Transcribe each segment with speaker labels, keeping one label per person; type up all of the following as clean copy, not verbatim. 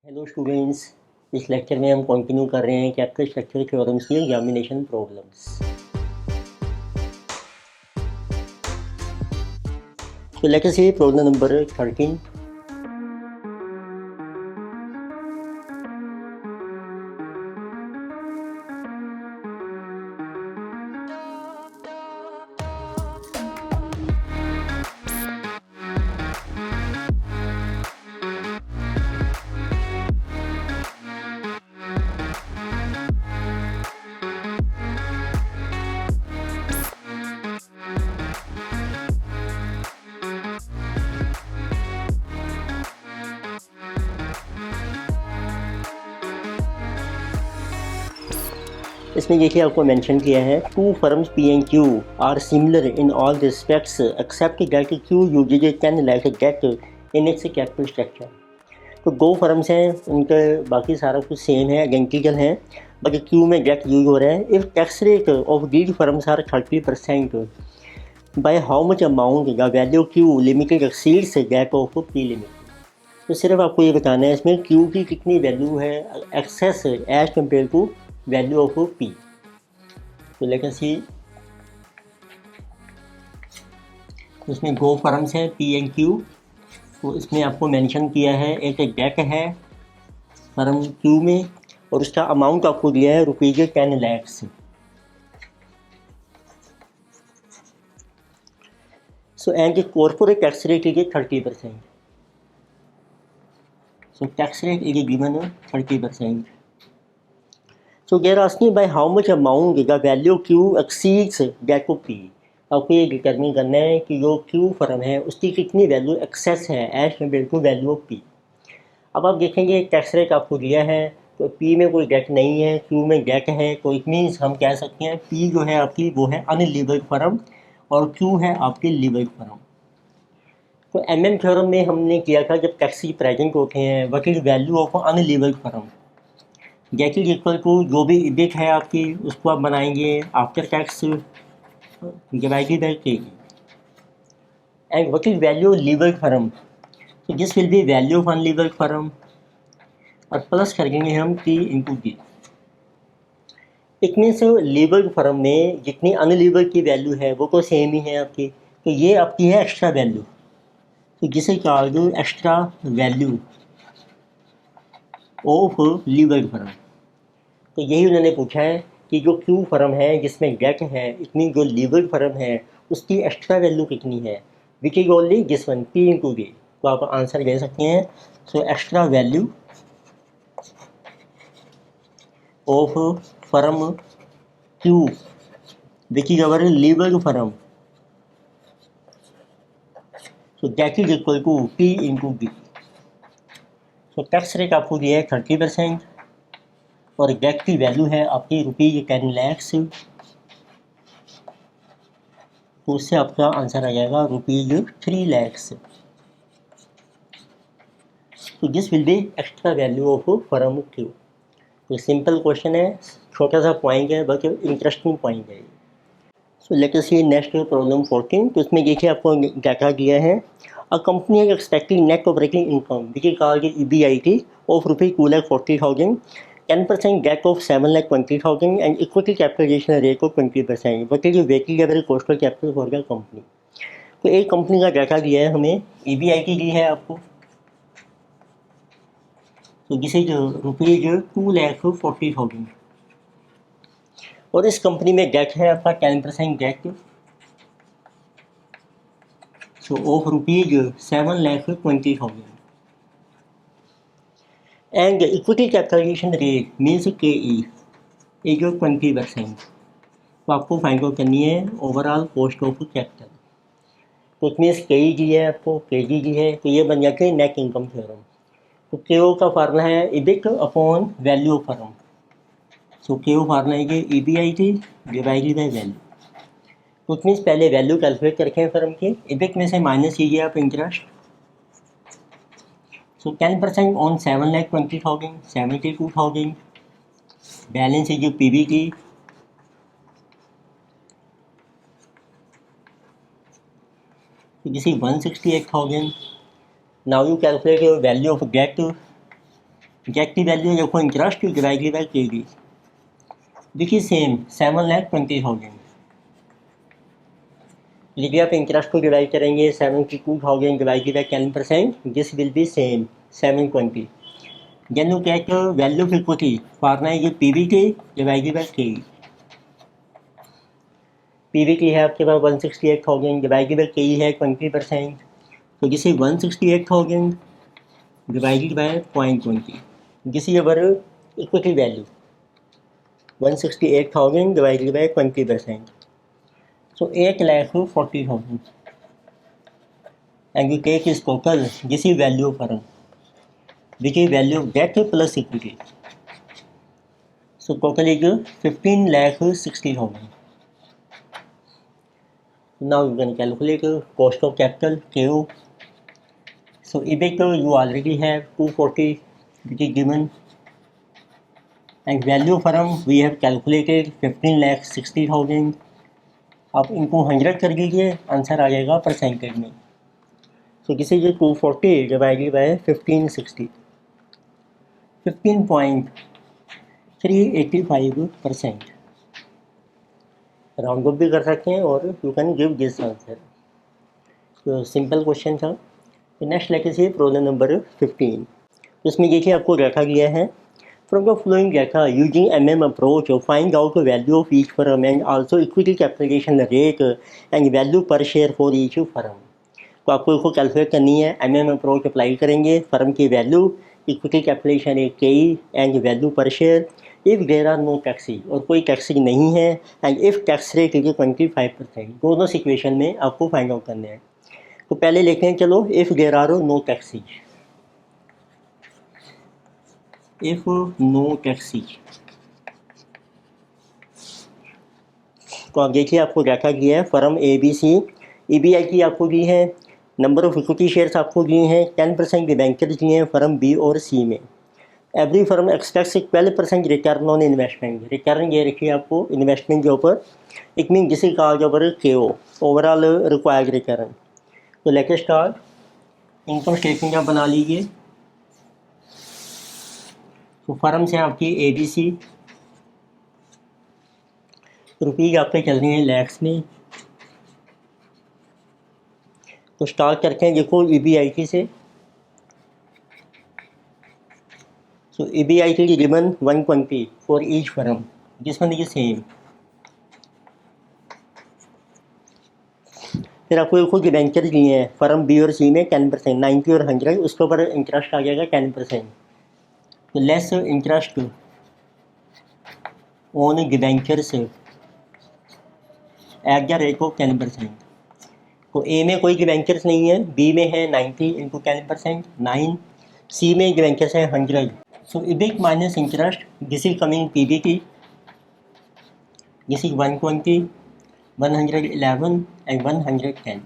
Speaker 1: Hello students. इस lecture में हम कंटिन्यू कर रहे हैं कैपिटल स्ट्रक्चर थ्योरम्स की एग्जामिनेशन प्रॉब्लम्स। तो let us see problem number 13। इसमें देखिए आपको मेंशन किया है two firms P and Q are similar in all respects except that Q uses can like debt in its capital structure. तो दो firms हैं, उनका बाकी सारा कुछ सेम है, आइडेंटिकल है, बट क्यू में गेट यूज हो रहा है। If tax rate of these firms are 30%, by how much amount the value Q limited exceeds that of P limit. तो सिर्फ आपको ये बताना है इसमें क्यू की कितनी वैल्यू है excess as compare to value of P. तो लेकिन सी इसमें दो फर्म्स हैं पी एंड क्यू। तो इसमें आपको मेंशन किया है एक डेट है फर्म क्यू में और उसका अमाउंट आपको दिया है rupees 10 lakhs. So and corporate tax rate is 30%। So tax rate is given 30%। So they are asking by how much amount the value Q exceeds that of P। आपको ये determine करना है कि जो Q फर्म है उसकी कितनी वैल्यू एक्सेस है as compare to value of P। अब आप देखेंगे टैक्स रेट आपको दिया है तो P में कोई डेट नहीं है, Q में डेट है, तो इट मीन्स हम कह सकते हैं P जो है आपकी वो है अनलीवर्ड फर्म और Q है आपकी लीवर्ड फर्म। तो MM थ्योरम में हमने किया था जब टैक्स प्रेजेंट होते हैं what is value of unlevered firm, get is equal to जो भी इबिट है आपकी उसको आप बनाएंगे after tax divided by K and what is value levered firm. तो this will be value of unlevered firm और प्लस कर देंगे हम टी इंटू डी। इतने से लीवर्ड फर्म में जितनी अनलीवर्ड की वैल्यू है वो तो सेम ही है आपकी, तो ये आपकी है एक्स्ट्रा वैल्यू। तो जिसे कहा जो extra value of levered firm. तो यही उन्होंने पूछा है कि जो क्यू फर्म है जिसमें गेट है इतनी जो लीवर्ड फर्म है उसकी एक्स्ट्रा वैल्यू कितनी है which is only this one P into D. तो आप आंसर दे सकते हैं। So extra value of firm Q which is our levered firm, so that is equal to P into D. सो टैक्स रेट आपको दिया है 30% और गेट की वैल्यू है आपकी रुपीज 10 लैक्स। तो उससे आपका आंसर आ जाएगा रुपीज 3 लैक्स। तो this will B extra value of firm Q. तो सिंपल क्वेश्चन है, छोटा सा पॉइंट है बट इंटरेस्टिंग पॉइंट है। सो लेट अस सी नेक्स्ट प्रॉब्लम 14। तो इसमें देखिए आपको डाटा दिया है अ कंपनी है expecting net operating income which is called EBIT of rupees 2,40,000, 10% debt of 7,20,000 and equity capitalization rate of 20%। What is the weighted average cost of capital for the company। तो एक company का data दिया है हमें, EBIT दी है आपको, तो जिसे जो रुपीज 2,40,000 और इस कंपनी में डेट है आपका 10% debt, so of rupees 7,20,000 and equity capitalisation rate means KE is 20%। तो आपको फाइंड आउट करनी है ओवरऑल कॉस्ट ऑफ कैपिटल। तो उसमें KE जी है आपको, KG जी है, तो ये बन जाते हैं नेट इनकम थ्योरम। तो KO का फार्मूला है EBIT upon value of firm. So KO formula है कि EBIT डिवाइडेड बाई वैल्यू। तो मीन्स पहले वैल्यू कैलकुलेट करके फर्म की, इबिट में से माइनस कीजिए आप इंटरेस्ट। सो 10% ऑन 7,20,000 72,000, बैलेंस है जो PBT this is 168,000। now you calculate your value of debt debt की वैल्यू देखो interest divided by K D, which is same 7,20,000। यदि आप इंटरेस्ट को डिवाइड करेंगे 72,000 divided by 10%, this will be same 720। Then you get the value of equity. Formula है ये PBT divided by K. PBT है आपके पास 168,000 डिवाइडेड बाय के है 20%, तो this is 168,000 divided by 0.20, this is our equity value 168,000 divided by 20%, so 8,40,000 and you take its total, this is value of firm, which is value of debt plus equity, so total is 15,60,000. Now you can calculate cost of capital KO. So EBIT you already have 240 which is given, and value of firm we have calculated 15,60,000. आप इनको 100 कर दीजिए, answer आ जाएगा percentage में। सो this is 240 divided by 1560, 15.385%। Round up भी कर सकते हैं और you can give this answer. तो सिंपल क्वेश्चन था। तो नेक्स्ट लेके से प्रॉब्लम नंबर 15। तो इसमें देखिए आपको डाटा दिया है, from the following data using MM approach find out value of each firm and also equity capitalisation rate and value per share for each firm. तो आपको इसको कैलकुलेट करनी है, MM अप्रोच अप्लाई करेंगे, फर्म की value, equity capitalisation rate KE and value per share. If there are no taxes, और कोई taxes नहीं है, एंड इफ़ टैक्स रेट इज 25%, दोनों सिचुएशन में आपको फाइंड आउट करने हैं। तो पहले लेते हैं, चलो if there are no taxes, if no taxes. तो आप देखिए आपको डाटा दिया है, फर्म ABC, EBI की आपको दी है, नंबर ऑफ इक्विटी शेयर्स आपको दिए हैं, 10% डिबेंचर्स दिए हैं फर्म B और C में। Every firm expects 12% return on investment, return ये रखिए आपको इन्वेस्टमेंट के ऊपर, इट मीन जिसे कहा जाए over KO, overall required return. तो लेट स्टार्ट, इनकम स्टेटमेंट आप बना लीजिए। तो फर्म से आपकी ABC, रुपीज़ आपके चल रही हैं लैक्स में। तो स्टार्ट करते हैं देखो EBIT से। सो EBIT की गिवन 120 फॉर ईच फर्म, जिसमें देखिए सेम। फिर आपको देखो डिबेंचर दिए हैं फर्म B और C में 10%, 90 और 100, उसके ऊपर इंटरेस्ट आ जाएगा 10%। तो less interest on debentures at the rate of 10%। तो A में कोई डिबेंचर्स नहीं है, B में है 90 इंटू 10%, 9, C में डिबेंचर्स है 100। So EBIT minus interest, this is coming PBT, this is 120, 111 and 110।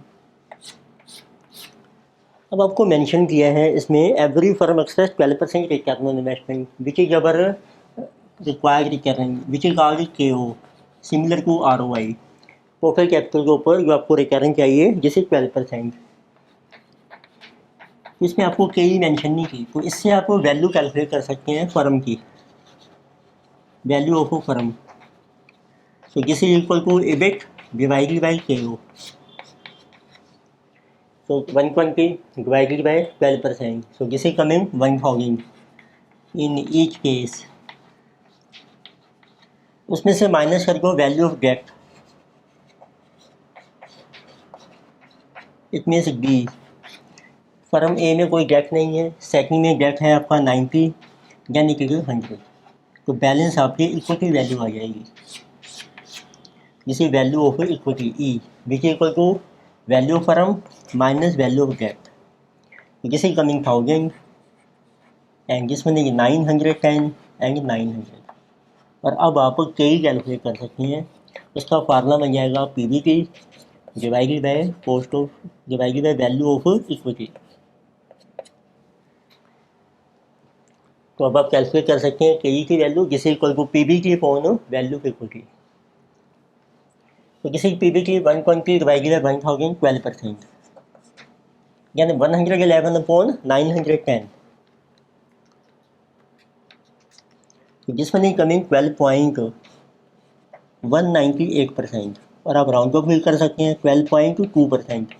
Speaker 1: अब आपको मेंशन किया है इसमें, every firm expects 12% return on investment which is our required return which is called KO, similar to ROI। Total capital के ऊपर जो आपको return चाहिए जिसे 12%, इसमें आपको KE मेंशन नहीं की, तो इससे आप वैल्यू कैलकुलेट कर सकते हैं फर्म की, value of firm. So this is equal to EBIT divided by KO। So 120 divided by 12%, so this is coming 1000 in each case. उसमें से माइनस कर दो value of debt, it means B। Firm A में कोई date नहीं है, second में date है आपका 90 यानी कि 100, तो बैलेंस आपकी इक्विटी वैल्यू आ जाएगी, जिसे value of equity E which equal to value of firm minus value of debt, जिसे कमिंग 1000 एंड जिसमें 910 एंड 900। और अब आप KE कैलकुलेट कर सकते हैं, उसका फार्मूला बन जाएगा PBT divided by cost of divided by value of equity. तो अब आप कैलकुलेट कर सकते हैं KE की वैल्यू, जिसे equal to PBT upon value of equity. तो किसी PBT 120 डिवाइडेड बाय 1000 12%, यानी 111 अपॉन 910। तो दिस वन इज कमिंग 12.198%, और आप राउंड ऑफ भी कर सकते हैं 12.2%,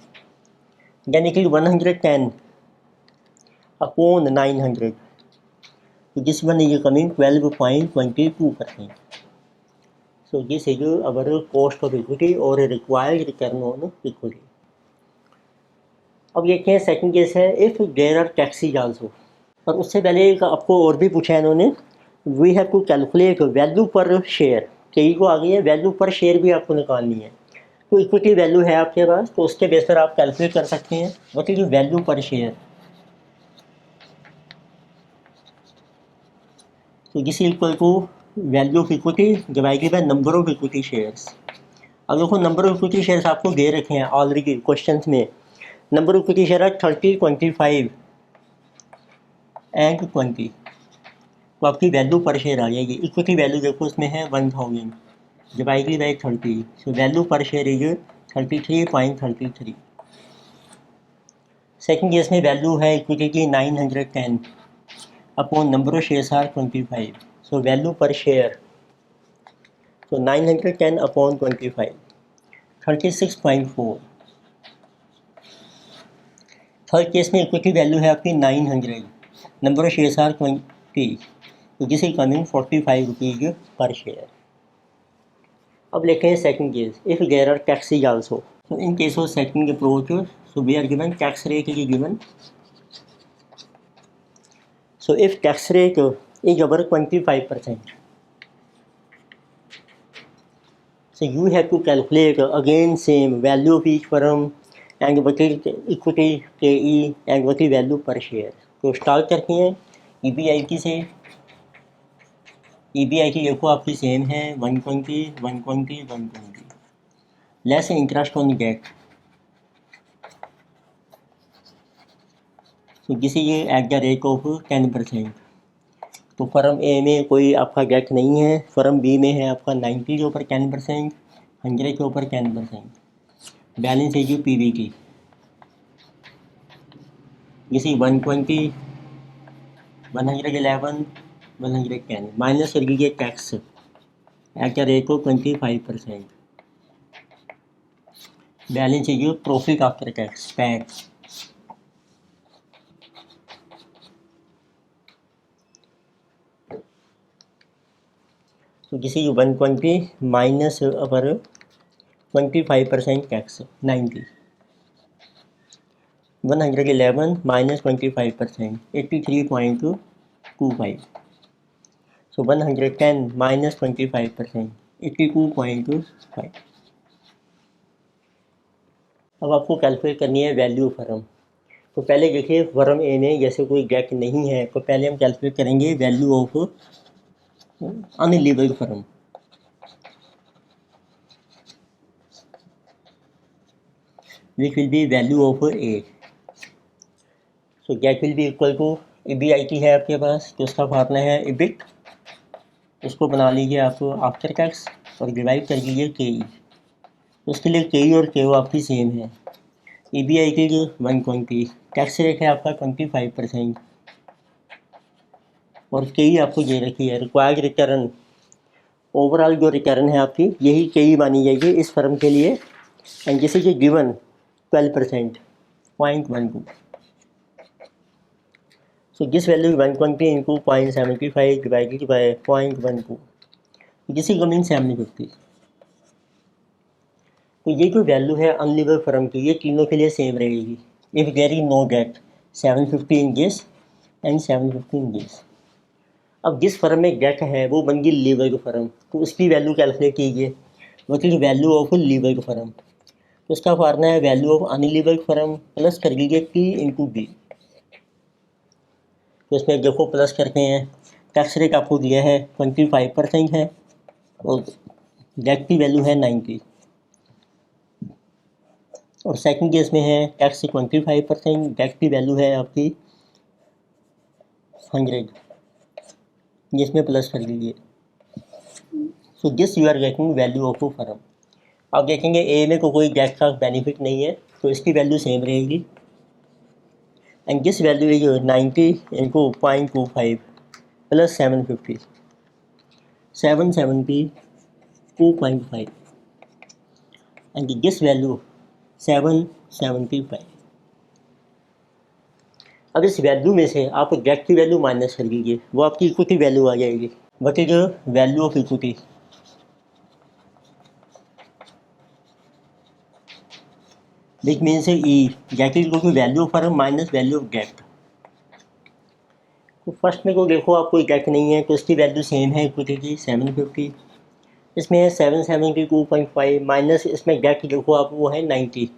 Speaker 1: यानी कि 110 अपॉन 900, तो this one is coming 12.22%. So this is our cost of equity or required return on equity. अब देखते हैं सेकंड केस है if there are taxes also, और उससे पहले आपको और भी पूछा है इन्होंने, we have to calculate value per share, कई को आ गई है वैल्यू पर शेयर भी आपको निकालनी है। तो इक्विटी वैल्यू है आपके पास, तो उसके बेस पर आप कैलकुलेट कर सकते हैं what is value per share. तो this is equal to value of equity divided by number of equity shares. अब देखो नंबर ऑफ इक्विटी शेयर्स आपको दे रखे हैं ऑलरेडी क्वेश्चंस में, नंबर ऑफ इक्विटी शेयर है 30, 25 एंड 20, तो आपकी वैल्यू पर शेयर आ जाएगी। इक्विटी वैल्यू देखो उसमें है 1000 divided by 30, so value per share is 33.33। Second case में वैल्यू है इक्विटी की 910 upon number of shares are 25, so value per share, so 910 upon 25, 36.4। Third case में इक्विटी वैल्यू है आपकी 900, नंबर ऑफ शेयर्स आर 20, तो this is coming 45 rupees per share. अब लेते हैं second case if there are taxes also. तो in case of second approach, so we are given tax rate is given, so if tax rate is over 25%, so you have to calculate again same value of each firm and what is equity KE and what is value per share। तो start करते हैं EBIT से। EBIT देखो आपकी same है 120, 120, 120, less interest on date, तो this is at the rate of 10%। तो firm ए में कोई आपका डेट नहीं है, फर्म बी में है आपका 90 के ऊपर 10%, 100 के ऊपर 10%, बैलेंस है जो PBT, जैसे 120, 111, 110 माइनस कर दीजिए tax at the rate of 25%, balance है जो प्रॉफिट आफ्टर टैक्स पैट। तो किसी 120 माइनस अपर 25% टैक्स 90, 111 माइनस 25% 83.25, सो 110 माइनस 25% 82.5। अब आपको कैलकुलेट करनी है वैल्यू फर्म। तो पहले देखिए फर्म ए में जैसे कोई डेट नहीं है, तो पहले हम कैलकुलेट करेंगे value of unlevered firm. which will be value of A, so that will be equal to EBIT है आपके पास, तो उसका फार्मूला है EBIT, उसको बना लीजिए आप आफ्टर टैक्स और डिवाइड कर लीजिए KE। तो उसके लिए KE और KO आपकी सेम है। EBIT जो 120, टैक्स रेट है आपका 25%, और KE आपको दे रखी है रिक्वायर्ड रिटर्न, ओवरऑल जो रिटर्न है आपकी यही KE मानी जाएगी इस फर्म के लिए, एंड जैसे कि given 12%, 0.12, so this value is 120 into 0.75 divided by 0.12, this is coming 750। तो ये जो वैल्यू है अनलीवर्ड फर्म की ये तीनों के लिए सेम रहेगी if there is no debt, 750 in this and 750 in this. अब जिस फर्म में डेट है वो बन गई लीवर्ड फर्म, तो उसकी वैल्यू कैलकुलेट कीजिए, what is value of levered firm. तो उसका फार्मूला है value of unlevered firm plus कर लीजिए T इंटू B। तो इसमें देखो प्लस करते हैं, टैक्स रेट आपको दिया है 25% है और डेट की वैल्यू है 90, और सेकंड केस में है टैक्स 25%, डेट की वैल्यू है आपकी 100, जिसमें प्लस कर लीजिए। So this you are getting value of firm. आप देखेंगे ए में कोई डेट का बेनिफिट नहीं है, तो इसकी वैल्यू सेम रहेगी, and this value is 90 into 0.25 plus 750, 772.5 and this value 775। अब इस वैल्यू में से आप गेट की वैल्यू माइनस कर लीजिए, वो आपकी इक्विटी वैल्यू आ जाएगी। What is value of equity? Which means E get is equal to value of firm minus value of debt. तो फर्स्ट में को देखो आप कोई गेट नहीं है तो इसकी वैल्यू सेम है इक्विटी की 750, इसमें है 772.5 माइनस इसमें गेट देखो आप वो है 90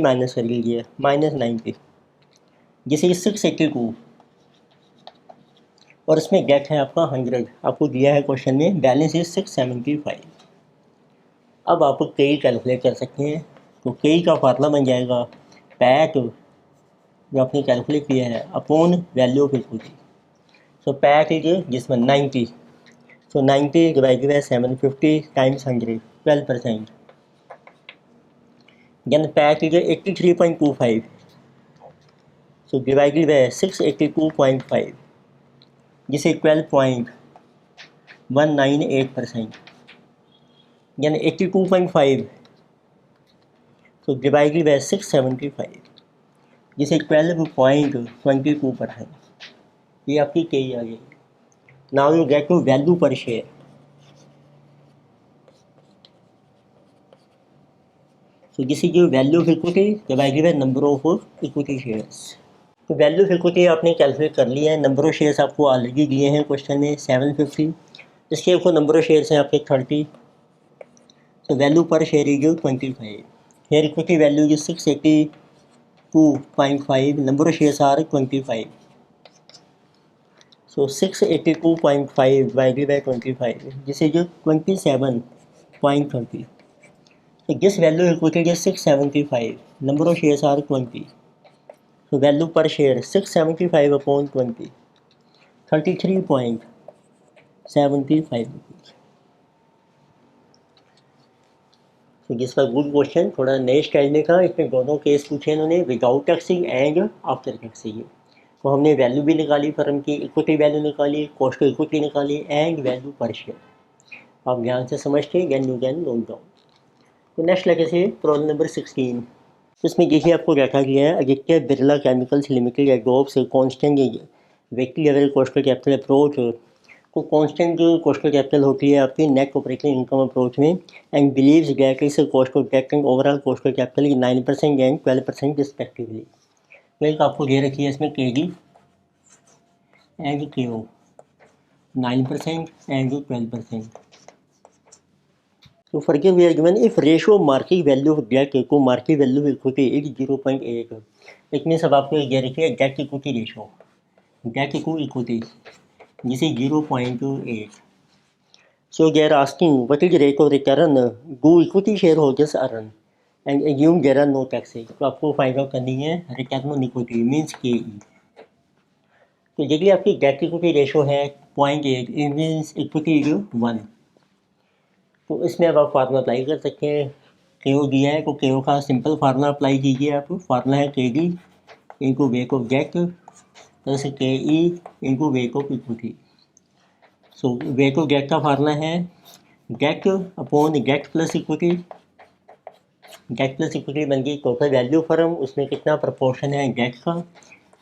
Speaker 1: माइनस कर लीजिए, -90 जिसे 682 और इसमें गेट है आपका 100, आपको दिया है क्वेश्चन में, बैलेंस इज 675। अब आप कई कैलकुलेट कर सकते हैं, तो कई का फार्मूला बन जाएगा पैट जो आपने कैलकुलेट किया है upon value of equity. So PAT is जिसमें 90, so 90 divided by 750 times 100 12%, then PAT is 83.25, so divided by 682.5 जिसे 12.198%, यानी 82.5 तो डिवाइडेड बाय 675 जिसे 12.22%। ये आपकी कई आ गई। Now you get to value per share. So this is value of equity divided by number of equity shares. तो वैल्यू ऑफ इक्विटी आपने कैलकुलेट कर लिया है, नंबर ऑफ शेयर्स आपको ऑलरेडी दिए हैं क्वेश्चन में 750, इसके आपको नंबर ऑफ शेयर्स हैं आपके 30, तो value per share is 25। Here equity value is 682.5, number of shares are 25. So 682.5 divided by 25, this is 27.30. So this value equity is 675, number of shares are 20. So value per share 675 upon 20, 33.75 rupees. तो जिसका good question, थोड़ा नए style में था, इसमें दोनों case पूछे इन्होंने, without taxing and after taxing. तो हमने वैल्यू भी निकाली फर्म की, इक्विटी वैल्यू निकाली, कॉस्ट ऑफ इक्विटी निकाली एंड वैल्यू पर शेयर। आप ध्यान से समझते then you can note down. तो नेक्स्ट लगे से प्रॉब्लम नंबर 16। इसमें देखिए आपको रखा गया है Aditya Birla chemicals limited adopts constant व्यक्ति level cost of capital approach. तो कांस्टेंट जो कॉस्ट ऑफ कैपिटल होती है आपकी नेट ऑपरेटिंग इनकम अप्रोच में, and believes that is cost of debt and overall cost of capital 9% and 12% respectively. तो आपको दे रखी है इसमें के डी एंड के ओ 9% एंड 12%। तो for give we are given if ratio market value of debt को market value of equity is 0.8, इसमें सब आपको दे रखी है debt equity ratio, debt to equity जिसे 0.8। So they are asking what is the rate of return do equity shareholders earn and assume there are no taxes। तो आपको find out करनी है रिटर्न ऑन इक्विटी मीन्स के E. तो यदि आपकी debt equity ratio है 0.8 इट मीन्स इक्विटी इज 1, तो इसमें अब आप फार्मूला अप्लाई कर सकते हैं। के ओ दिया है तो के ओ का सिंपल फार्मूला अप्लाई कीजिए आप। फार्मूला है K D into weight of debt plus K E into weight of equity. So weight of debt का फार्मूला है debt upon debt plus equity. Debt plus equity बन गई टोटल वैल्यू फर्म, उसमें कितना proportion है date का,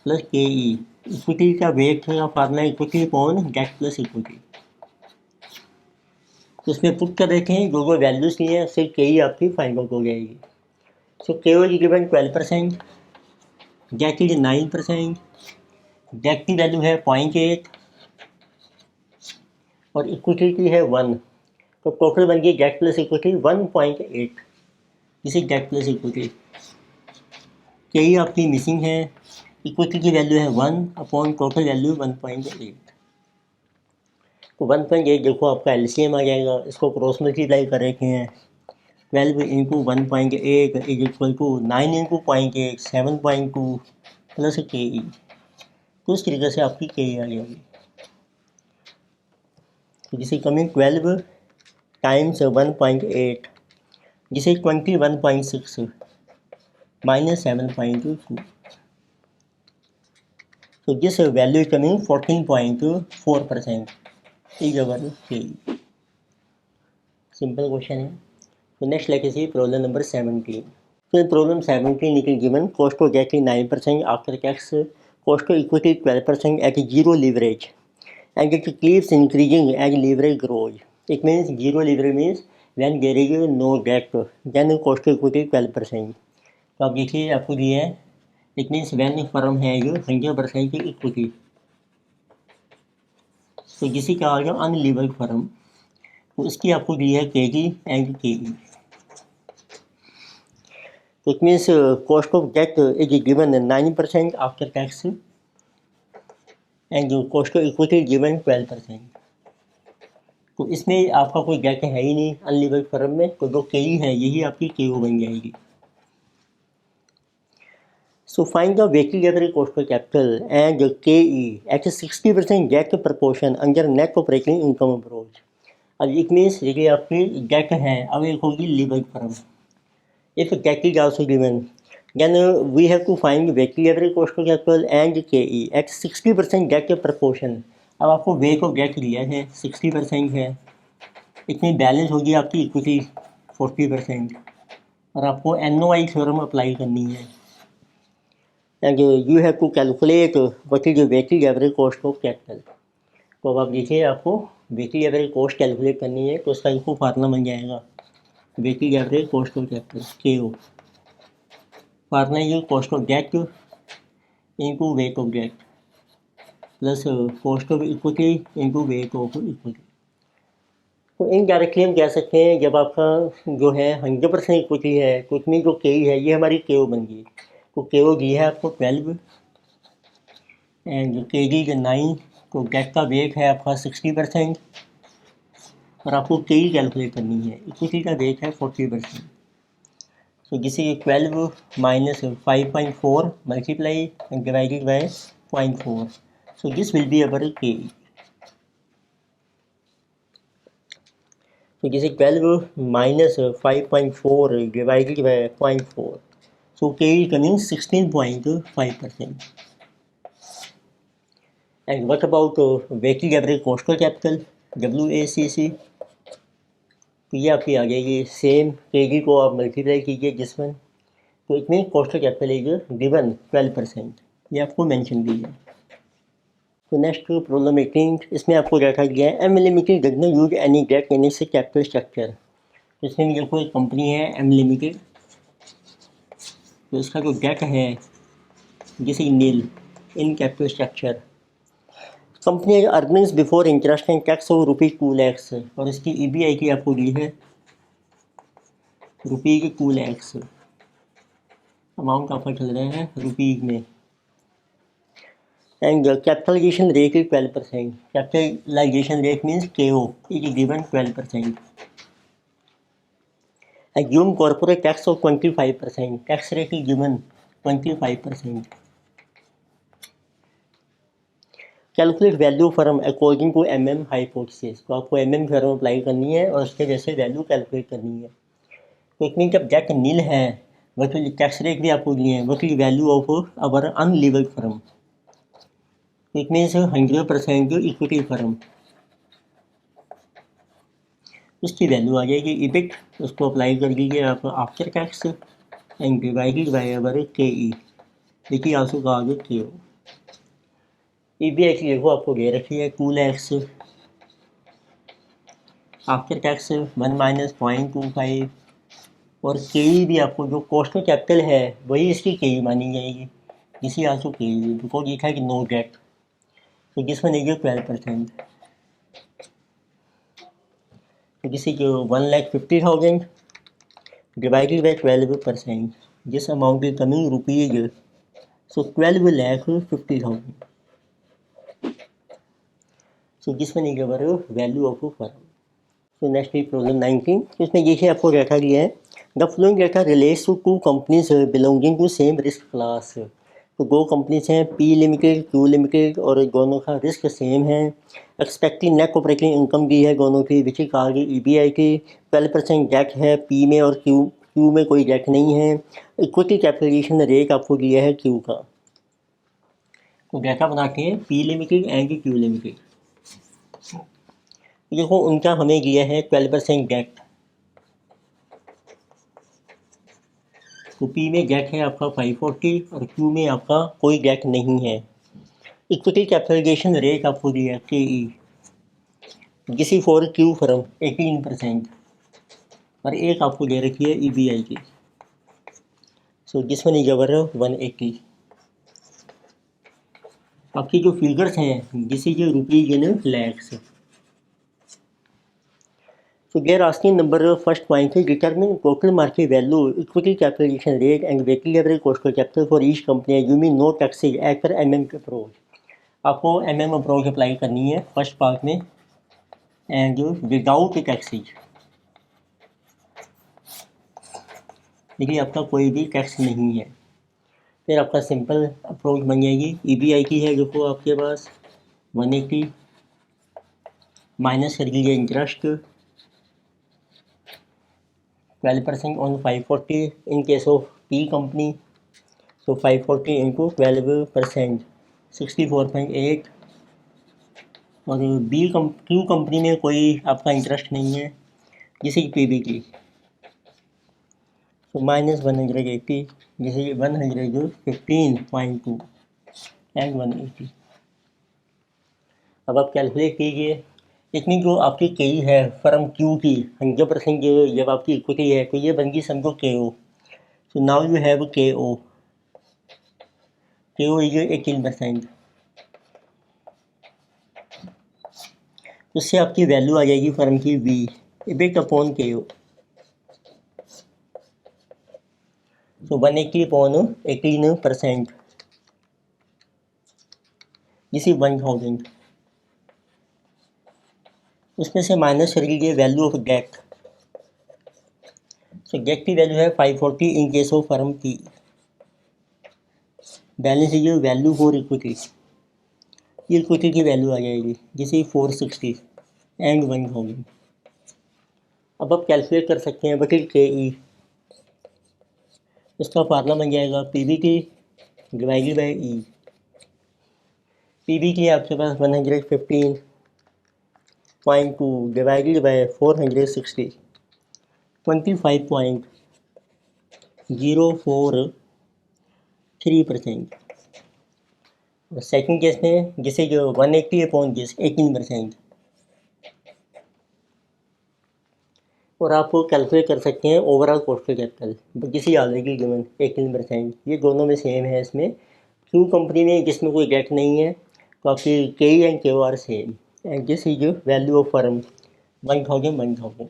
Speaker 1: plus K E. Equity का weight का formula equity upon debt plus equity. तो इसमें पुट कर देते हैं जो वैल्यूज नहीं है उससे के ई आपकी फाइंड आउट हो जाएगी। So K O is given 12%, debt is 9%, debt की वैल्यू है 0.8 और इक्विटी की है 1, तो टोटल बन गई डेट प्लस इक्विटी 1.8, इसी डेट प्लस इक्विटी। के ई आपकी मिसिंग है, इक्विटी की वैल्यू है 1 अपॉन टोटल वैल्यू 1.8। तो 1.8 देखो आपका एलसीएम आ जाएगा, इसको क्रॉस मल्टीप्लाई कर रखे हैं 12 into 1.8 is equal to 9 into 0.8 7.2 plus K E. तो इस तरीके से आपकी के ई आ जाएगी। तो जिसे कमिंग 12 टाइम्स 1.8 जिसे 21.6 minus 7.2। So this value is coming 14.4% is our K. Simple question है। तो नेक्स्ट लेके सी problem number 17। So in problem 17 it is given cost of debt is 9% after tax, cost of equity 12% at zero leverage, and it keeps increasing as leverage grows. It means zero leverage means when there is no debt, then cost of equity 12%. तो आप देखिए आपको दिया है, it means when firm है जो 100% की equity, तो जिसे क्या होगा अनलीवर्ड फर्म, तो इसकी आपको दी है केजी एंड केई। तो it means cost of debt is given 9% after tax and cost of equity given 12%। तो इसमें आपका कोई डेट है ही नहीं अनलीवर्ड फर्म में, तो जो केई है यही आपकी केओ बन जाएगी। So find the weighted average cost of capital and KE at a 60% debt proportion under net operating income approach. अब it means देखिए आपकी debt है, अब एक होगी levered firm. If debt is also given, then we have to find weighted average cost of capital and KE at 60% debt proportion. अब आपको weight of debt दिया है 60% है, इतनी बैलेंस होगी आपकी इक्विटी 40%, और आपको NOI थ्योरम अप्लाई करनी है। And you have to calculate what is the weighted average cost of capital. तो अब आप देखिए आपको weighted average cost कैलकुलेट करनी है, तो उसका इसको फार्मूला बन जाएगा weighted average cost of capital KO। Formula ये cost of debt into weight of debt plus cost of equity into weight of equity। तो इनडायरेक्टली हम कह सकते हैं जब आपका जो है 100% इक्विटी है, तो उसमें जो KE है ये हमारी KO बन गई। तो KO दी है आपको 12 एंड जो KG का 9, तो डेट का वेट है आपका 60% और आपको KE कैलकुलेट करनी है, इक्विटी का वेट है 40%। तो जिसे 12 minus 5.4 multiply and divided by 0.4, so this will be our KE। तो जिसे 12 minus 5.4 divided by 0.4, so KE coming 16.5%. And what about weighted average cost of capital WACC? तो ये आपकी आ जाएगी सेम, KG को आप मल्टीप्लाई कीजिए जिसमें, तो इसमें cost of capital is given 12%, ये आपको मेंशन की है। तो नेक्स्ट प्रॉब्लम 18, इसमें आपको रखा गया है M limited does not use any debt in its capital structure. तो इसमें देखो एक कंपनी है एम लिमिटेड, तो इसका जो डेट है जिसे nil in capital structure. Company earnings before interest and tax of ₹2 lakh, और इसकी EBI की आपको दी है ₹2 लाख, अमाउंट आपका चल रहा है रुपीज़ में। And capitalisation rate is 12%, capitalisation rate means KO is given 12%। Assume corporate tax of 25%, tax rate is given 25%. Calculate value firm according to MM hypothesis, तो आपको MM फर्म अप्लाई करनी है और उसके जैसे वैल्यू कैलकुलेट करनी है। तो इसमें जब डेट नील है, वट टैक्स रेट भी आपको दिए हैं, what is value of our unlevered firm, तो इट मीन्स 100% जो इक्विटी फर्म, उसकी वैल्यू आ जाएगी EBIT, उसको अप्लाई कर दीजिए आप after tax and divided by our KE, देखिए आंसू का आगे KO। EBI की देखो आपको दे रखी है 2 लाख, आफ्टर टैक्स 1 माइनस 0.25, और KE भी आपको जो कॉस्ट ऑफ कैपिटल है वही इसकी KE मानी जाएगी, इसी आंसू KE, बिकॉज लिखा है कि नो डेट, तो जिसमें नहीं 12%, तो किसी को 1,50,000 डिवाइडेड बाई 12%, जिस अमाउंट की कमिंग रुपीज, सो 12,50,000, सो जिसमें नहीं cover value of firm. So next is problem 19, इसमें ये आपको डाटा दिया है the following data relates to 2 companies belonging to same risk class. तो 2 कंपनीज हैं P लिमिटेड Q लिमिटेड, और दोनों का रिस्क सेम है। एक्सपेक्टेड नेट ऑपरेटिंग इनकम भी है दोनों की, विच इज कहा EBI की 12% डेट है P में और Q में कोई डेट नहीं है। इक्विटी कैपिटलाइजेशन रेट आपको दिया है Q का। तो डाटा बनाते हैं P limited and Q limited. देखो उनका हमें दिया है 12% डेट, तो पी में गेट है आपका 540 और क्यू में आपका कोई गेट नहीं है। इक्विटी कैपिटलाइजेशन रेट आपको दिया है KE, जिसी फॉर क्यू फर्म 18% और एक आपको दे रखी है EBI की। So this one is our 180। आपकी जो फिगर्स हैं this is rupees in lakhs. So they are asking number first point is determine total market value, equity capitalization rate and weighted average cost of capital for each company assuming no taxes as per MM approach। आपको MM approach apply करनी है first part में and without taxes, देखिए आपका कोई भी tax नहीं है। फिर आपका सिंपल अप्रोच बन जाएगी। EBI की है देखो आपके पास 180 माइनस कर लीजिए interest 12% on 540 in case of P company, so 540 into 12% 64.8। और Q कंपनी में कोई आपका इंटरेस्ट नहीं है जैसे कि PB की, तो माइनस 180 जैसे कि 115.2 एंड 180। अब आप कैलकुलेट कीजिए, इतनी जो आपकी KE है फर्म Q की 100% जब आपकी इक्विटी है तो ये बन गई समझो KO। So now you have KO is 18%। उससे आपकी वैल्यू आ जाएगी फर्म की V EBIT अपॉन KO। सो 180 अपॉन 18% जिसे 1000। उसमें से माइनस कर लीजिए value of debt. So debt की वैल्यू है 540 in case of firm P। Balance लीजिए वैल्यू फॉर इक्विटी, इक्विटी की वैल्यू आ जाएगी जिसे 460 एंड 1000। अब आप कैलकुलेट कर सकते हैं बट KE, इसका फार्मूला बन जाएगा PBT divided by E। PB की आपके पास 115.2 डिवाइडेड बाई 460 25.043%। और सेकंड केस में जिसे जो 180 अपॉन जिस 18%। और आप कैलकुलेट कर सकते हैं ओवरऑल कॉस्ट ऑफ कैपिटल जिसे ऑलरेडी गिवन 18%। ये दोनों में सेम है। इसमें क्यू कंपनी में जिसमें कोई डेट नहीं है तो आपकी KE and KO are same and this is value of firm 1000।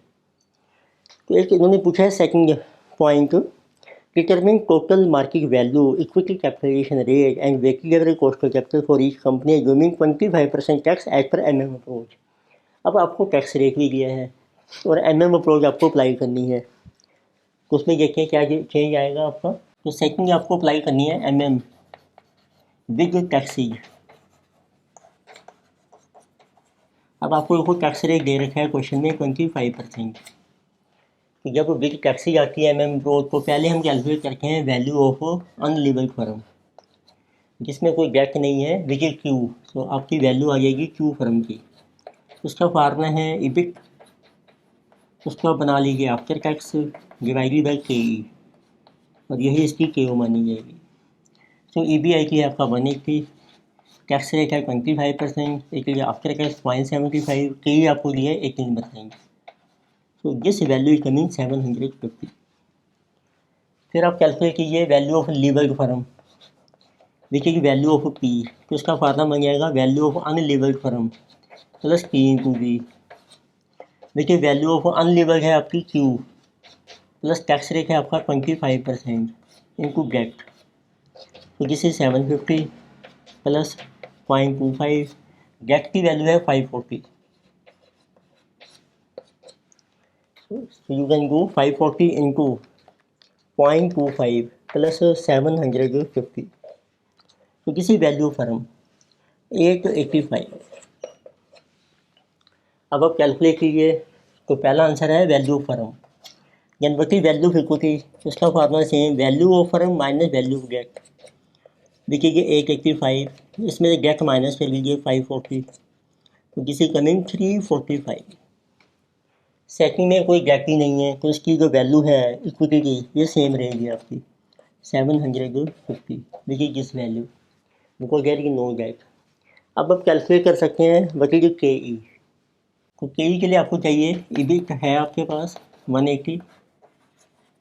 Speaker 1: तो एक इन्होंने पूछा है second point, determine total market value, equity capitalisation rate and weighted average cost of capital for each company assuming 25% tax as per MM approach. अब आपको tax rate भी दिया है और MM अप्रोच आपको अप्लाई करनी है, तो उसमें देखिए क्या चेंज आएगा आपका। तो सेकंड आपको अप्लाई करनी है MM विद टैक्सेज। अब आपको टैक्स रेट दे रखा है क्वेश्चन में 25%। तो जब विद टैक्सेज आती है MM अप्रोच तो पहले हम कैलकुलेट करते हैं वैल्यू ऑफ अनलीवल्ड फर्म जिसमें कोई डेट नहीं है विच इज Q। तो आपकी वैल्यू आ जाएगी Q फर्म की। उसका फार्मूला है EBIT, उसका बना लीजिए after tax divided by KE और यही इसकी KO मानी जाएगी। तो EBI की है आपका 180, टैक्स रेट है 25%, एक आफ्टर टैक्स 0.75, KE आपको दिया है 18%। तो दिस वैल्यू इज कमिंग 750। फिर आप कैलकुलेट कीजिए value of levered firm which is value of P। तो उसका फार्मूला बन जाएगा value of unlevered firm plus P into V which is value of unlevered है आपकी Q प्लस टैक्स रेट है आपका 25% इंटू गेट। तो दिस इज 750 प्लस 0.25, गेट की वैल्यू है 540। So you can go 540 into 0.25 plus 750. तो किसी वैल्यू फर्म 885। अब आप कैलकुलेट कीजिए तो पहला आंसर है वैल्यू फर्म जनवटी वैल्यू इक्विटी, उसका formula same value of firm minus value gate. देखिए 885, इसमें से गेट माइनस कर लीजिए 540, तो किसी कमिंग 345। सेकंड में कोई गैप ही नहीं है तो इसकी जो वैल्यू है इक्विटी की ये सेम रहेगी आपकी 750, देखिए किस value because there is no that. अब आप कैलकुलेट कर सकते हैं व्हाट इज के ई। तो के ई के लिए आपको चाहिए इबिट है आपके पास 180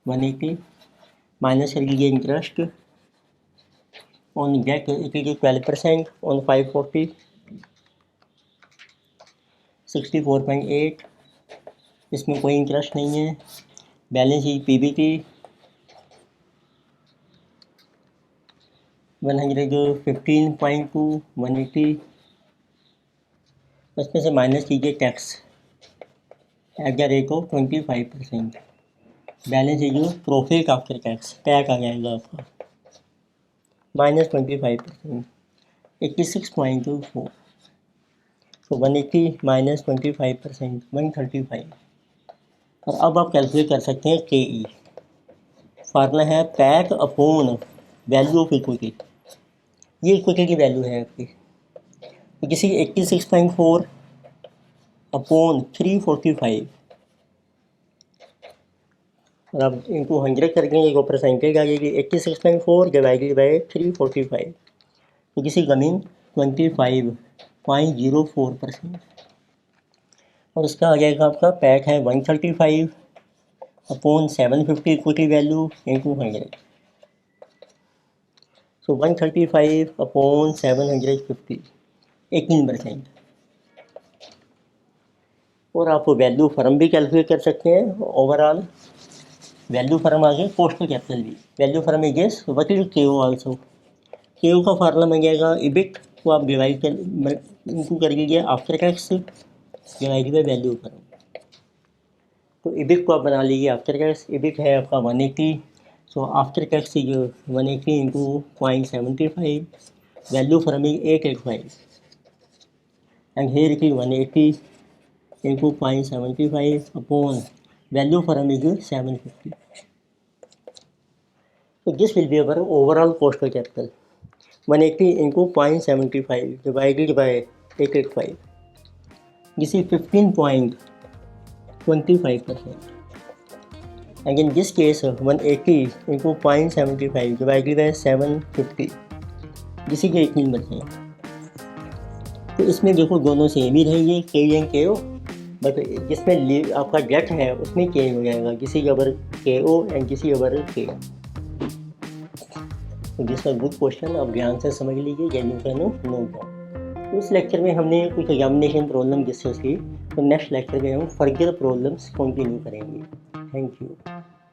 Speaker 1: माइनस कर लीजिए interest on debt it is 12% on 540 64.8, इसमें कोई इंटरेस्ट नहीं है। बैलेंस शीट पीबीटी 115.2 180, उसमें से माइनस कीजिए tax at the rate of 25%। Balance sheet जो प्रॉफिट आफ्टर टैक्स टैग आ जाएगा आपका -25%, 86.24। तो 180 माइनस 25% 135। और अब आप कैलकुलेट कर सकते हैं के ई। फार्मूला है pack upon value of equity. ये इक्विटी की वैल्यू है आपकी, तो किसी 86.4 अपॉन 345 और अब इनको 100 कर देंगे तो परसेंटेज आ जाएगी 86.4 डिवाइडेड बाई 345, तो किसी कमिंग 25.04%। और उसका आ जाएगा आपका पैक है 135 अपॉन 750 इक्विटी वैल्यू इंटू 100। सो 135 अपॉन 750 18%। और आप वैल्यू फर्म भी कैलकुलेट कर सकते हैं। ओवरऑल वैल्यू फर्म आ गया, पोस्टल कैपिटल भी वैल्यू फर्म है गेस व्हाट इज के ओ आल्सो। के ओ का फार्मूला बन जाएगा इबिट को आप डिवाइड कर इनको कर लीजिए after tax divide by value firm. तो इबिट को आप बना लीजिए आफ्टर टैक्स। इबिट है आपका 180, so after tax is 180 into 0.75, value firm is 885 and here it is 180 into 0.75 upon value firm is 750। So this will be our overall postal capital 180 into 0.75 divided by 885. This is 15.25%. And in this case 180 into 0.75 divided by 750, this is 18%. तो इसमें देखो दोनों same ही रहेंगे के and के ओ, but जिसमें आपका date है उसमें चेंज हो जाएगा, किसी के अबर के ओ एंड किसी अबर के। दिस वाज गुड क्वेश्चन, आप ध्यान से समझ लीजिए जैन कैन नो डाउट। उस लेक्चर में हमने कुछ एग्जामिनेशन प्रॉब्लम डिस्कस की, तो नेक्स्ट लेक्चर में हम फर्दर प्रॉब्लम्स कंटिन्यू करेंगे। Thank you.